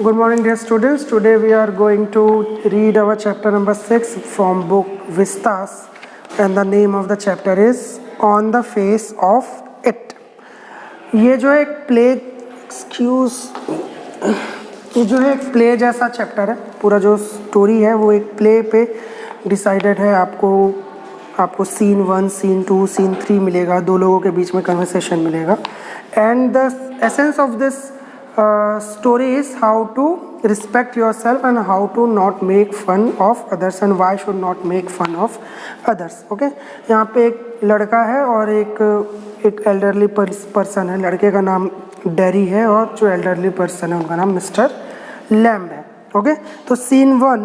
Good morning, dear students. Today we are going to read our chapter number 6 from book Vistas, and the name of the chapter is On the Face of It. ये जो है एक play जैसा chapter है. पूरा जो story है वो एक प्ले पे डिसाइडेड है. आपको सीन 1, सीन 2, सीन 3 मिलेगा. दो लोगों के बीच में कन्वर्सेशन मिलेगा. And the essence of this story is how to respect yourself and how to not make fun of others and why should not make fun of others. Okay, यहाँ पे एक लड़का है और एक एल्डरली पर्सन है. लड़के का नाम डेरी है और जो एल्डरली पर्सन है उनका नाम मिस्टर लैम्ब है. ओके, तो scene 1,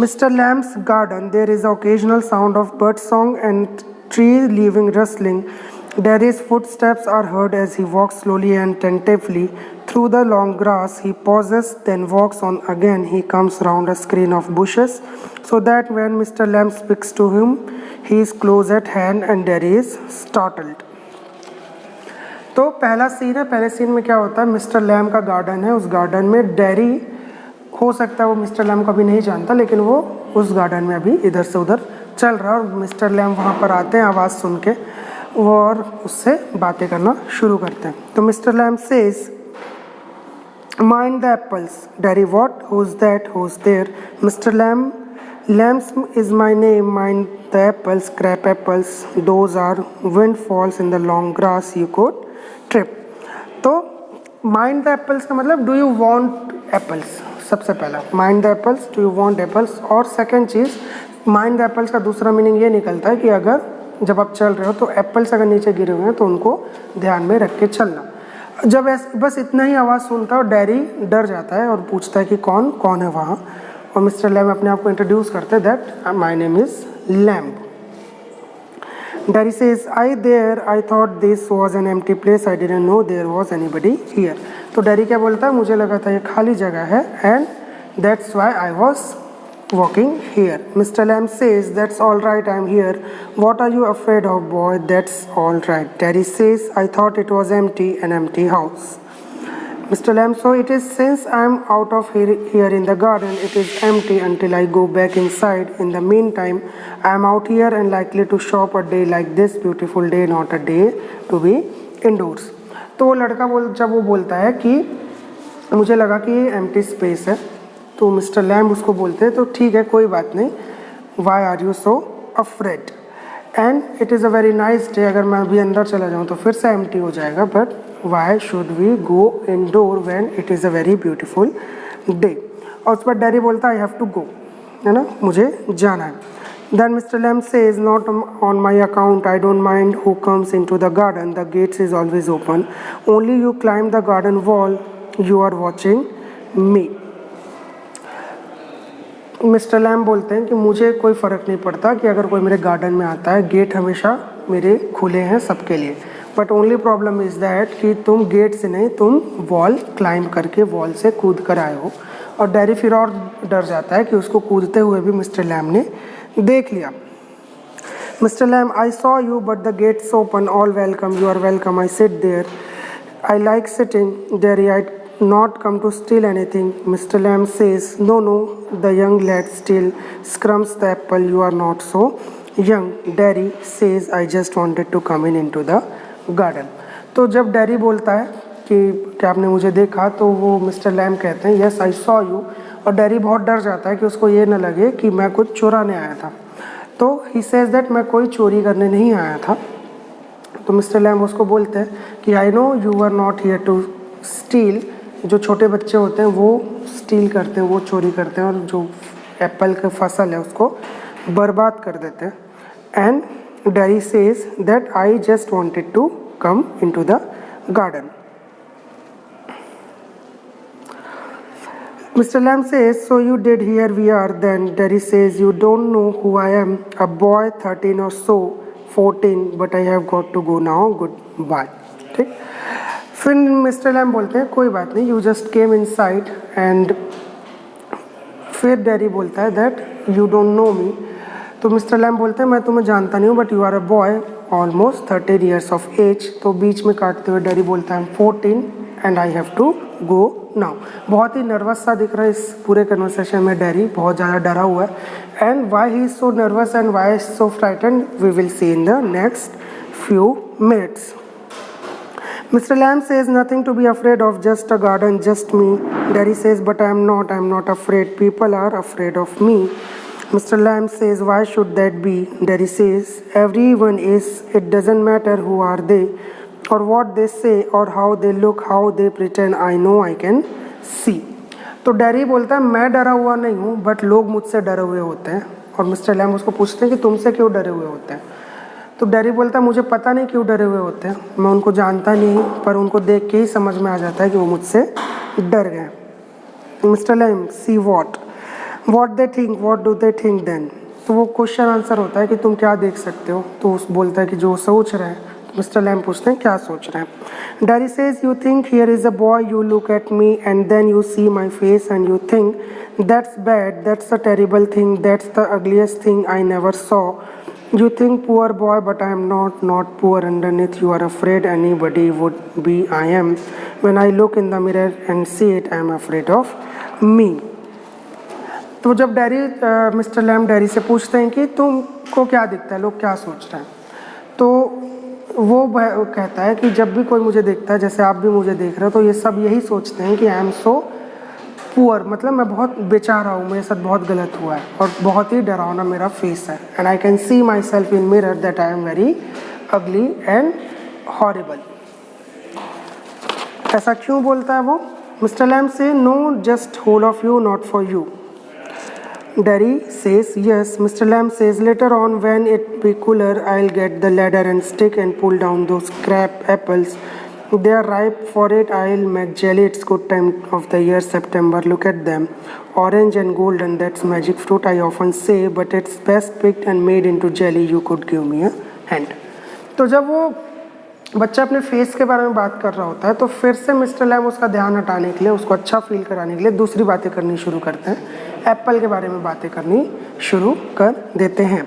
Mr. Lamb's garden. There is occasional sound of bird song and tree leaving rustling. Derry's footsteps are heard as he walks slowly and tentatively through the long grass. He pauses, then walks on again. He comes round a screen of bushes, so that when Mr. Lamb speaks to him, he is close at hand and Derry is startled. तो पहला scene है. पहले scene में क्या होता है, Mr Lam का garden है. उस गार्डन में डेरी, हो सकता है वो मिस्टर लैम को भी नहीं जानता, लेकिन वो उस गार्डन में अभी इधर से उधर चल रहा है और मिस्टर लैम वहाँ पर आते हैं आवाज़ सुन के और उससे बातें करना शुरू करते हैं. तो mister lamb says, Mind the apples. Derry, what? Who's that? Who's there? Mr. Lamb. Lambs is my name. Mind the apples. Crab apples. Those are windfalls in the long grass you could trip. तो mind the apples का मतलब do you want apples. सबसे पहला mind the apples. Do you want apples? और second cheese mind the apples का दूसरा meaning ये निकलता है कि अगर जब आप चल रहे हो तो एप्पल्स अगर नीचे गिरे हुए हैं तो उनको ध्यान में रख के चलना. जब बस इतना ही आवाज़ सुनता है और डेरी डर जाता है और पूछता है कि कौन है वहाँ. और मिस्टर लैम्ब अपने आप को इंट्रोड्यूस करते हैं, that my name is Lamb. Derry says, I thought this was an empty place. I didn't know there was anybody here. तो डेरी क्या बोलता है, मुझे लगा था ये खाली जगह है and that's why I was walking here. Mr. Lamb says, that's all right, I'm here. What are you afraid of, boy? That's all right. Derry says, I thought it was empty, an empty house. Mr. Lamb, so it is since I'm out of here in the garden, it is empty until I go back inside. In the meantime, I'm out here and likely to shop a day like this beautiful day, not a day to be indoors. तो वो लड़का जब वो बोलता है कि मुझे लगा कि ये एम्प्टी स्पेस है, तो मिस्टर लैम्ब उसको बोलते हैं तो ठीक है, कोई बात नहीं. Why are you so afraid and it is a very nice day. अगर मैं अभी अंदर चला जाऊँ तो फिर से एम्प्टी हो जाएगा, but why should we go indoor when it is a very beautiful day. और उस पर डेरी बोलता है आई हैव टू गो, है ना, मुझे जाना है. Then Mr. Lamb says, not on my account, I don't mind who comes into the garden, the gates is always open, only you climb the garden wall, you are watching me. Mister Lamb बोलते हैं कि मुझे कोई फ़र्क नहीं पड़ता कि अगर कोई मेरे गार्डन में आता है, गेट हमेशा मेरे खुले हैं सबके लिए, but only problem is that कि तुम गेट से नहीं, तुम वॉल क्लाइंब करके वॉल से कूद कर आए हो. और डेरी फिर और डर जाता है कि उसको कूदते हुए भी मिस्टर लैम्ब ने देख लिया. Mister Lamb, I saw you but the gates open, all welcome, you are welcome, I sit there, I like sitting. Derry, I not come to steal anything. Mr. Lamb says, no, the young lad still scrums the apple. You are not so young. Derry says, I just wanted to come into the garden. तो जब dairy बोलता है कि क्या आपने मुझे देखा, तो वो मिस्टर लैम्ब कहते हैं यस आई सॉ यू. और डेरी बहुत डर जाता है कि उसको ये न लगे कि मैं कुछ चुराने आया था. तो ही सेज दैट मैं कोई चोरी करने नहीं आया था. तो मिस्टर लैम्ब उसको बोलते हैं कि I know you are not here to steal. जो छोटे बच्चे होते हैं वो स्टील करते हैं, वो चोरी करते हैं और जो एप्पल का फसल है उसको बर्बाद कर देते हैं. And Derry says that I just wanted to come into the garden. Mister Lamb says, so you did, here we are. Then Derry says, you don't know who I am, a boy 13 or so 14, but I have got to go now, good bye. ठीक. फिर mister Lamb बोलते हैं कोई बात नहीं, you just came inside. And फिर Derry बोलता है दैट यू डोंट नो मी. तो मिस्टर लैम्ब बोलते हैं मैं तुम्हें जानता नहीं हूँ, but you are a boy almost 13 years of age. तो बीच में काटते हुए डेरी बोलता है 14 and I have to go now. बहुत ही नर्वस सा दिख रहा है इस पूरे कन्वर्सेशन में डैरी, बहुत ज़्यादा डरा हुआ है। And why he is so nervous and why he is so frightened we will see in the next few minutes. Mr. Lamb says nothing to be afraid of, just a garden, just me. Daddy says, but I am not afraid. People are afraid of me. Mr. Lamb says, why should that be? Daddy says, everyone is. It doesn't matter who are they, or what they say, or how they look, how they pretend. I know, I can see. तो dairy बोलता है मैं डरा हुआ नहीं हूँ, but लोग मुझसे डरे हुए होते हैं। और मिस्टर लैम्ब उसको पूछते हैं कि तुमसे क्यों डरे हुए होते हैं। तो डैरी बोलता है मुझे पता नहीं क्यों डरे हुए होते हैं, मैं उनको जानता नहीं, पर उनको देख के ही समझ में आ जाता है कि वो मुझसे डर गए। Mister Lamb, see what they think, what do they think then. तो वो क्वेश्चन आंसर होता है कि तुम क्या देख सकते हो, तो उस बोलता है कि जो सोच रहे हैं। मिस्टर लैम्ब पूछते हैं क्या सोच रहे हैं। Daddy says you think here is a boy, you look at me and then you see my face and you think that's bad, that's a terrible thing, that's the ugliest thing I never saw. You think poor boy, but I am not poor underneath. You are afraid anybody would be. I am. When I look in the mirror and see it, I am afraid of me. तो जब dairy mister lamb dairy से पूछते हैं कि तुमको क्या दिखता है, लोग क्या सोच रहे हैं, तो वो कहता है कि जब भी कोई मुझे देखता है, जैसे आप भी मुझे देख रहे हो, तो ये सब यही सोचते हैं कि आई एम सो पुअर, मतलब मैं बहुत बेचारा हूँ, मेरे साथ बहुत गलत हुआ है और बहुत ही डरावना मेरा फेस है। And I can see myself in mirror that I am very ugly and horrible. ऐसा क्यों बोलता है वो? Mister Lamb says no, just whole of you, not for you. Derry says yes. Mister Lamb says later on when it be cooler I will get the ladder and stick and pull down those crab apples. They are ripe for it. I'll make jelly. It's good time of the year, September. Look at them, orange and golden. That's magic fruit, I often say, but it's best picked and made into jelly. You could give me a hand. तो जब वो बच्चा अपने face के बारे में बात कर रहा होता है, तो फिर से मिस्टर लैम्ब उसका ध्यान हटाने के लिए, उसको अच्छा फील कराने के लिए दूसरी बातें करनी शुरू करते हैं। एप्पल के बारे में बातें करनी शुरू कर देते हैं।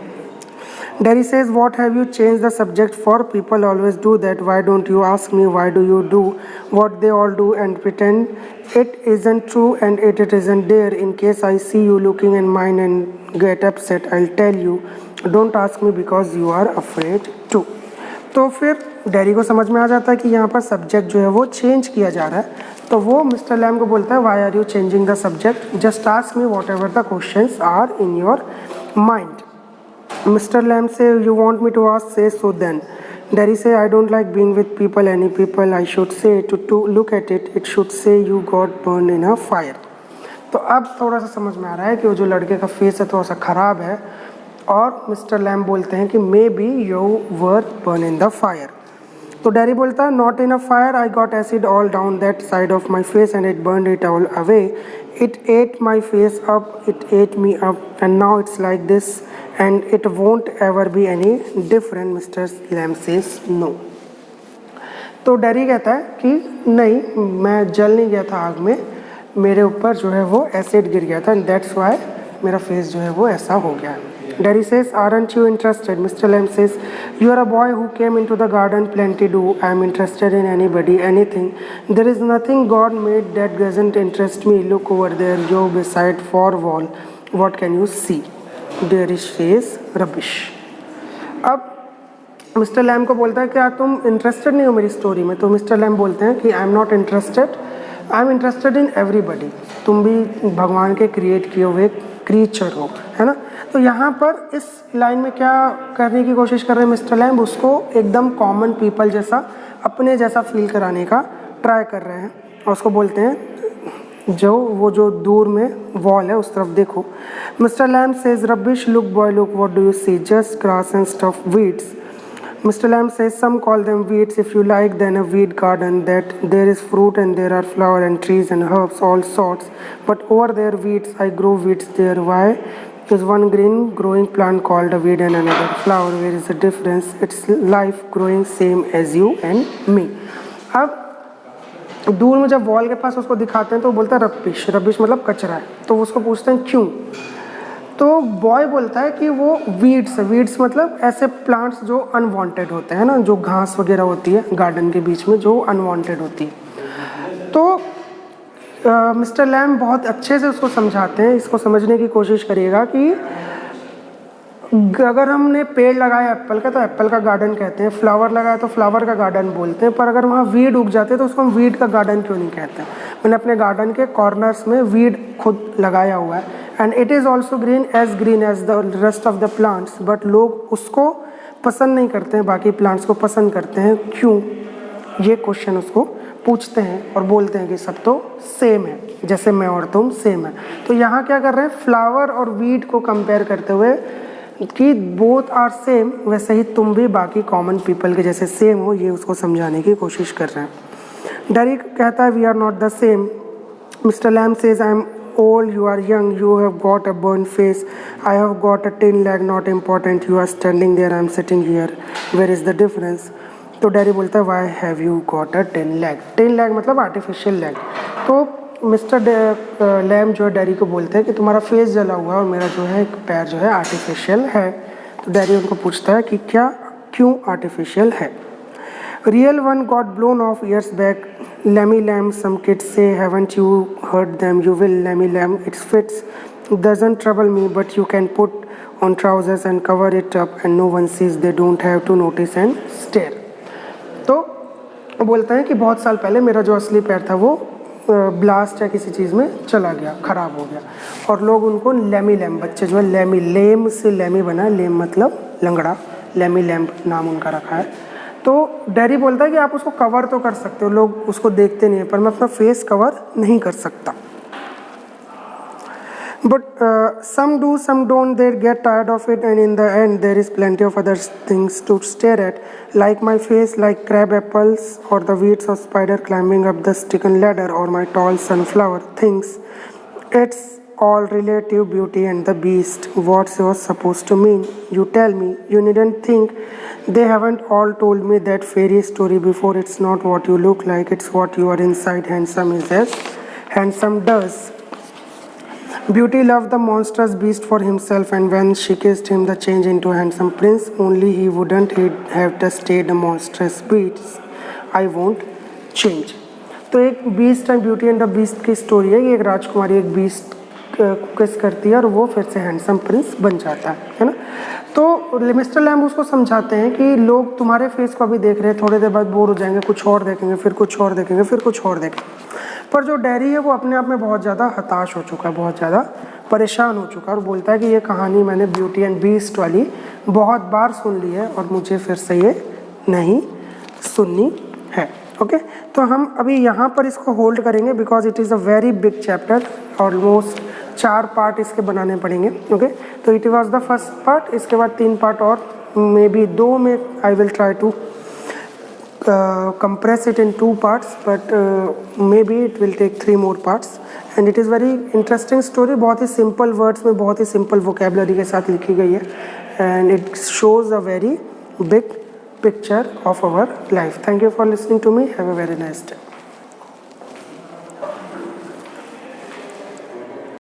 Daddy says, what have you changed the subject for? People always do that. Why don't you ask me? Why do you do what they all do and pretend it isn't true and it isn't there? In case I see you looking in mine and get upset, I'll tell you. Don't ask me because you are afraid to. तो फिर daddy को समझ में आ जाता है कि यहाँ पर सब्जेक्ट जो है वो चेंज किया जा रहा है। तो वो मिस्टर लैम्ब को बोलता है, why are you changing the subject? Just ask me whatever the questions are in your mind. Mr. Lamb say, you want me to ask? Say so then. Daddy say, I don't like being with people, any people. I should say, to look at it, it should say you got burned in a fire. तो अब थोड़ा सा समझ में आ रहा है कि वो जो लड़के का फेस है थोड़ा सा ख़राब है, और मिस्टर लैम्ब बोलते हैं कि may be you were burn in the fire. तो डैडी बोलता है, not in a fire, I got acid all down that side of my face and it burn it all away. It ate my face up, it ate me up, and now it's like this, and it won't ever be any different. Mr. Lamb says no. तो daddy कहता है कि नहीं, मैं जल नहीं गया था आग में, मेरे ऊपर जो है वो एसिड गिर गया था, and that's why मेरा फेस जो है वो ऐसा हो गया. Daddy says, aren't you interested? Mr. Lamb says, you are a boy who came into the garden, plenty do. I am interested in anybody, anything. There is nothing God made that doesn't interest me. Look over there, you beside four wall. What can you see? There is rubbish. अब mister lamb को बोलता है, क्या तुम interested नहीं हो मेरी story में? तो मिस्टर लैम्ब बोलते हैं कि I am not interested, I am interested in everybody. तुम भी भगवान के क्रिएट किए हुए क्रीचर हो, है ना. तो यहाँ पर इस लाइन में क्या करने की कोशिश कर रहे हैं मिस्टर लैम्ब? उसको एकदम कॉमन पीपल जैसा, अपने जैसा फील कराने का ट्राई कर रहे हैं, और उसको बोलते हैं जो दूर में वॉल है उस तरफ देखो. Mister Lamb says, rubbish, look boy look, what do you see? Just grass and stuff, weeds. Mr. Lamb says, some call them weeds. If you like, then a weed garden, that there is fruit and there are flower and trees and herbs, all sorts. But over there, weeds, I grow weeds there. Why? Is one green growing plant called a weed and another flower. Where is the difference? It's life growing same as you and me. अब दूर में जब wall के पास उसको दिखाते हैं तो वो बोलता है रबिश. रबिश मतलब कचरा है. तो उसको पूछते हैं क्यों? तो बॉय बोलता है कि वो वीड्स है. वीड्स मतलब ऐसे प्लांट्स जो अनवांटेड होते हैं ना, जो घास वगैरह होती है गार्डन के बीच में जो अनवांटेड होती है. तो मिस्टर लैम बहुत अच्छे से उसको समझाते हैं। इसको समझने की कोशिश करिएगा कि अगर हमने पेड़ लगाया एप्पल का तो एप्पल का गार्डन कहते हैं, फ्लावर लगाया तो फ्लावर का गार्डन बोलते हैं, पर अगर वहाँ वीड उग जाते हैं तो उसको हम वीड का गार्डन क्यों नहीं कहते हैं। मैंने अपने गार्डन के कॉर्नर्स में वीड खुद लगाया हुआ है, and it is also green as the rest of the plants, but लोग उसको पसंद नहीं करते हैं, बाकी प्लांट्स को पसंद करते हैं, क्यों? ये क्वेश्चन उसको पूछते हैं और बोलते हैं कि सब तो सेम है, जैसे मैं और तुम सेम है। तो यहाँ क्या कर रहे हैं, फ्लावर और वीड को कंपेयर करते हुए कि बोथ आर सेम, वैसे ही तुम भी बाकी कॉमन पीपल के जैसे सेम हो, ये उसको समझाने की कोशिश कर रहे हैं। डेरिक कहता है we are not the same. Mister lamb says I am old, you are young, you have got a burnt face, I have got a tin leg, not important, you are standing there, I am sitting here, where is the difference? तो dairy बोलता है why have you got a tin leg? tin leg मतलब artificial leg. तो mister lamb जो है dairy को बोलते हैं कि तुम्हारा फेस जला हुआ है और मेरा जो है एक पैर जो है आर्टिफिशियल है। तो डैरी उनको पूछता है कि क्या, क्यों आर्टिफिशियल है? Real one got blown off years back. Lemmy Lamb, some kids say, haven't you heard them? You will, Lemmy Lamb, it fits. Doesn't trouble me, but you can put on trousers and cover it up and no one sees. They don't have to notice and stare. तो बोलता है कि बहुत साल पहले मेरा जो असली पैर था वो ब्लास्ट या किसी चीज़ में चला गया, ख़राब हो गया, और लोग उनको लेमी लैम्ब, बच्चे जो है लेमी, लेम से लेमी बना, लेम मतलब लंगड़ा, लेमी लैम्ब नाम उनका रखा है। तो डैरी बोलता है कि आप उसको कवर तो कर सकते हो, लोग उसको देखते नहीं है, पर मैं अपना फेस कवर नहीं कर सकता। But some do, some don't. They get tired of it, and in the end, there is plenty of other things to stare at, like my face, like crab apples, or the weeds of spider climbing up the sticking ladder, or my tall sunflower things. It's all relative, beauty and the beast. What's yours supposed to mean? You tell me. You needn't think. They haven't all told me that fairy story before. It's not what you look like, it's what you are inside. Handsome is as handsome does. Beauty loved the monstrous beast for himself, and when she kissed him, the change into a handsome prince. Only he wouldn't have tested the monstrous beast. I won't change. तो एक beast and beauty and the beast की story है। ये एक राजकुमारी एक beast किस करती है और वो फिर से हैंडसम प्रिंस बन जाता है ना। तो मिस्टर लैम्ब उसको समझाते हैं कि लोग तुम्हारे फेस को अभी देख रहे हैं, थोड़ी देर बाद बोर हो जाएंगे, कुछ और देखेंगे, फिर कुछ और देखेंगे, फिर कुछ और देखेंगे। पर जो डैरी है वो अपने आप में बहुत ज़्यादा हताश हो चुका है, बहुत ज़्यादा परेशान हो चुका है, और बोलता है कि ये कहानी मैंने ब्यूटी एंड बीस्ट वाली बहुत बार सुन ली है और मुझे फिर से ये नहीं सुननी है। ओके, तो हम अभी यहाँ पर इसको होल्ड करेंगे because it is a very big chapter, almost 4 part इसके बनाने पड़ेंगे। ओके, तो it was the first part, इसके बाद 3 पार्ट और मे बी 2 में I will try to compress it in 2 parts, but maybe it will take 3 more parts, and it is very interesting story। बहुत ही simple words में बहुत ही simple vocabulary के साथ लिखी गई है, and it shows a very big picture of our life। Thank you for listening to me, have a very nice day।